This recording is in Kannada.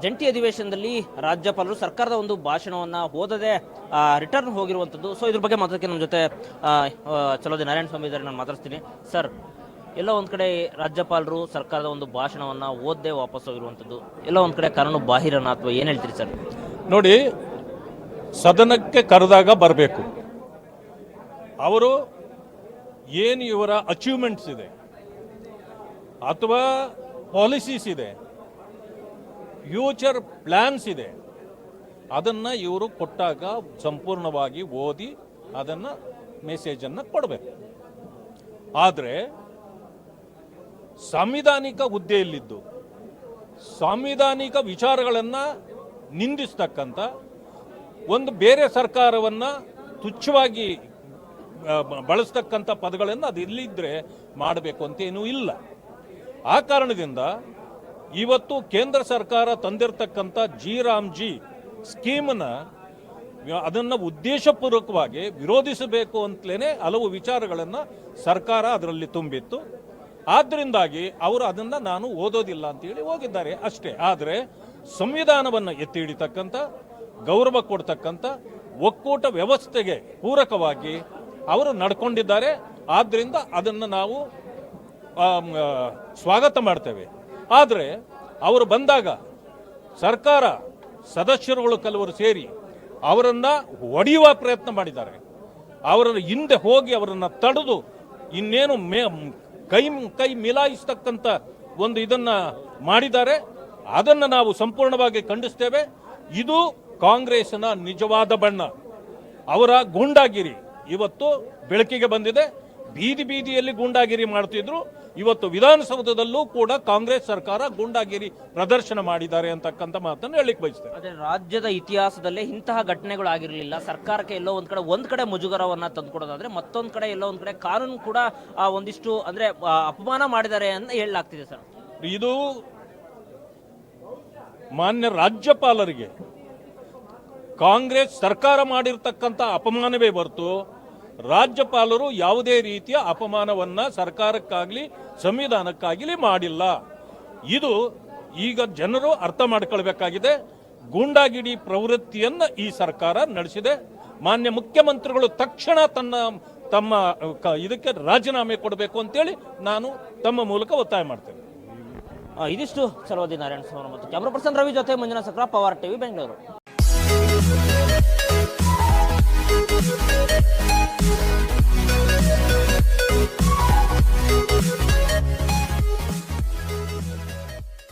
ಜಂಟಿ ಅಧಿವೇಶನದಲ್ಲಿ ರಾಜ್ಯಪಾಲರು ಸರ್ಕಾರದ ಒಂದು ಭಾಷಣವನ್ನು ಓದದೆ ರಿಟರ್ನ್ ಹೋಗಿರುವಂಥದ್ದು. ಸೊ ಇದ್ರ ಬಗ್ಗೆ ಮಾತಾಡೋಕ್ಕೆ ನಮ್ಮ ಜೊತೆ ಚಲೋದಿ ನಾರಾಯಣ ಸ್ವಾಮಿ ಇದ್ದಾರೆ, ನಾನು ಮಾತಾಡ್ತೀನಿ. ಸರ್, ಎಲ್ಲ ಒಂದು ಕಡೆ ರಾಜ್ಯಪಾಲರು ಸರ್ಕಾರದ ಒಂದು ಭಾಷಣವನ್ನು ಓದದೆ ವಾಪಸ್ ಹೋಗಿರುವಂಥದ್ದು, ಎಲ್ಲ ಒಂದು ಕಡೆ ಕಾನೂನು ಬಾಹಿರನ ಅಥವಾ ಏನು ಹೇಳ್ತೀರಿ ಸರ್? ನೋಡಿ, ಸದನಕ್ಕೆ ಕರೆದಾಗ ಬರಬೇಕು. ಅವರು ಏನು ಇವರ ಅಚೀವ್ಮೆಂಟ್ಸ್ ಇದೆ ಅಥವಾ ಪಾಲಿಸೀಸ್ ಇದೆ, ಫ್ಯೂಚರ್ ಪ್ಲ್ಯಾನ್ಸ್ ಇದೆ, ಅದನ್ನು ಇವರು ಕೊಟ್ಟಾಗ ಸಂಪೂರ್ಣವಾಗಿ ಓದಿ ಅದನ್ನು ಮೆಸೇಜನ್ನು ಕೊಡಬೇಕು. ಆದರೆ ಸಾಂವಿಧಾನಿಕ ಹುದ್ದೆಯಲ್ಲಿದ್ದು ಸಾಂವಿಧಾನಿಕ ವಿಚಾರಗಳನ್ನು ನಿಂದಿಸ್ತಕ್ಕಂಥ ಒಂದು ಬೇರೆ ಸರ್ಕಾರವನ್ನು ತುಚ್ಛವಾಗಿ ಬಳಸ್ತಕ್ಕಂಥ ಪದಗಳನ್ನು ಅದು ಇಲ್ಲಿದ್ದರೆ ಮಾಡಬೇಕು ಅಂತೇನೂ ಇಲ್ಲ. ಆ ಕಾರಣದಿಂದ ಇವತ್ತು ಕೇಂದ್ರ ಸರ್ಕಾರ ತಂದಿರತಕ್ಕಂಥ ಜಿ ಸ್ಕೀಮನ್ನು ಅದನ್ನು ಉದ್ದೇಶಪೂರ್ವಕವಾಗಿ ವಿರೋಧಿಸಬೇಕು ಅಂತಲೇ ಹಲವು ವಿಚಾರಗಳನ್ನು ಸರ್ಕಾರ ಅದರಲ್ಲಿ ತುಂಬಿತ್ತು. ಆದ್ದರಿಂದಾಗಿ ಅವರು ಅದನ್ನು ನಾನು ಓದೋದಿಲ್ಲ ಅಂತೇಳಿ ಹೋಗಿದ್ದಾರೆ ಅಷ್ಟೇ. ಆದರೆ ಸಂವಿಧಾನವನ್ನು ಎತ್ತಿ ಹಿಡಿತಕ್ಕಂಥ, ಗೌರವ ಕೊಡ್ತಕ್ಕಂಥ, ಒಕ್ಕೂಟ ವ್ಯವಸ್ಥೆಗೆ ಪೂರಕವಾಗಿ ಅವರು ನಡ್ಕೊಂಡಿದ್ದಾರೆ. ಆದ್ದರಿಂದ ಅದನ್ನು ನಾವು ಸ್ವಾಗತ ಮಾಡ್ತೇವೆ. ಆದರೆ ಅವರು ಬಂದಾಗ ಸರ್ಕಾರ ಸದಸ್ಯರುಗಳು ಕೆಲವರು ಸೇರಿ ಅವರನ್ನು ಹೊಡೆಯುವ ಪ್ರಯತ್ನ ಮಾಡಿದ್ದಾರೆ. ಅವರ ಹಿಂದೆ ಹೋಗಿ ಅವರನ್ನು ತಡೆದು ಇನ್ನೇನು ಕೈ ಮಿಲಾಯಿಸ್ತಕ್ಕಂಥ ಒಂದು ಇದನ್ನು ಮಾಡಿದ್ದಾರೆ. ಅದನ್ನು ನಾವು ಸಂಪೂರ್ಣವಾಗಿ ಖಂಡಿಸ್ತೇವೆ. ಇದು ಕಾಂಗ್ರೆಸ್ನ ನಿಜವಾದ ಬಣ್ಣ. ಅವರ ಗೂಂಡಾಗಿರಿ ಇವತ್ತು ಬೆಳಕಿಗೆ ಬಂದಿದೆ. ಬೀದಿಯಲ್ಲಿ ಗೂಂಡಾಗಿರಿ ಮಾಡ್ತಿದ್ರು. ಇವತ್ತು ವಿಧಾನಸೌಧದಲ್ಲೂ ಕೂಡ ಕಾಂಗ್ರೆಸ್ ಸರ್ಕಾರ ಗೂಂಡಾಗಿರಿ ಪ್ರದರ್ಶನ ಮಾಡಿದ್ದಾರೆ ಅಂತಕ್ಕಂಥ ಮಾತನ್ನು ಹೇಳಿಕ್ ಬಯಸ್ತೇವೆ. ಅದೇ ರಾಜ್ಯದ ಇತಿಹಾಸದಲ್ಲೇ ಇಂತಹ ಘಟನೆಗಳು ಆಗಿರಲಿಲ್ಲ. ಸರ್ಕಾರಕ್ಕೆ ಎಲ್ಲೋ ಒಂದ್ ಕಡೆ ಮುಜುಗರವನ್ನ ತಂದುಕೊಡೋದಾದ್ರೆ, ಮತ್ತೊಂದು ಕಡೆ ಎಲ್ಲೋ ಒಂದ್ ಕಡೆ ಕಾನೂನು ಕೂಡ ಒಂದಿಷ್ಟು ಅಂದ್ರೆ ಅಪಮಾನ ಮಾಡಿದ್ದಾರೆ ಅಂತ ಹೇಳಲಾಗ್ತಿದೆ ಸರ್. ಇದು ಮಾನ್ಯ ರಾಜ್ಯಪಾಲರಿಗೆ ಕಾಂಗ್ರೆಸ್ ಸರ್ಕಾರ ಮಾಡಿರ್ತಕ್ಕಂಥ ಅಪಮಾನವೇ ಹೊರತು ರಾಜ್ಯಪಾಲರು ಯಾವುದೇ ರೀತಿಯ ಅಪಮಾನವನ್ನ ಸರ್ಕಾರಕ್ಕಾಗಲಿ ಸಂವಿಧಾನಕ್ಕಾಗಲಿ ಮಾಡಿಲ್ಲ. ಇದು ಈಗ ಜನರು ಅರ್ಥ ಮಾಡಿಕೊಳ್ಬೇಕಾಗಿದೆ. ಗೂಂಡಾಗಿರಿ ಪ್ರವೃತ್ತಿಯನ್ನು ಈ ಸರ್ಕಾರ ನಡೆಸಿದೆ. ಮಾನ್ಯ ಮುಖ್ಯಮಂತ್ರಿಗಳು ತಕ್ಷಣ ತಮ್ಮ ಇದಕ್ಕೆ ರಾಜೀನಾಮೆ ಕೊಡಬೇಕು ಅಂತೇಳಿ ನಾನು ತಮ್ಮ ಮೂಲಕ ಒತ್ತಾಯ ಮಾಡ್ತೇನೆ. ಇದಿಷ್ಟು ಚಲೋದಿ ನಾರಾಯಣ ಸ್ವಾಮಿ ಮತ್ತು ಕ್ಯಾಮರಾ ಪರ್ಸನ್ ರವಿ ಜೊತೆ ಮಂಜುನಾಥ್ ಸಕ್ರ, ಪವರ್ ಟಿವಿ, ಬೆಂಗಳೂರು.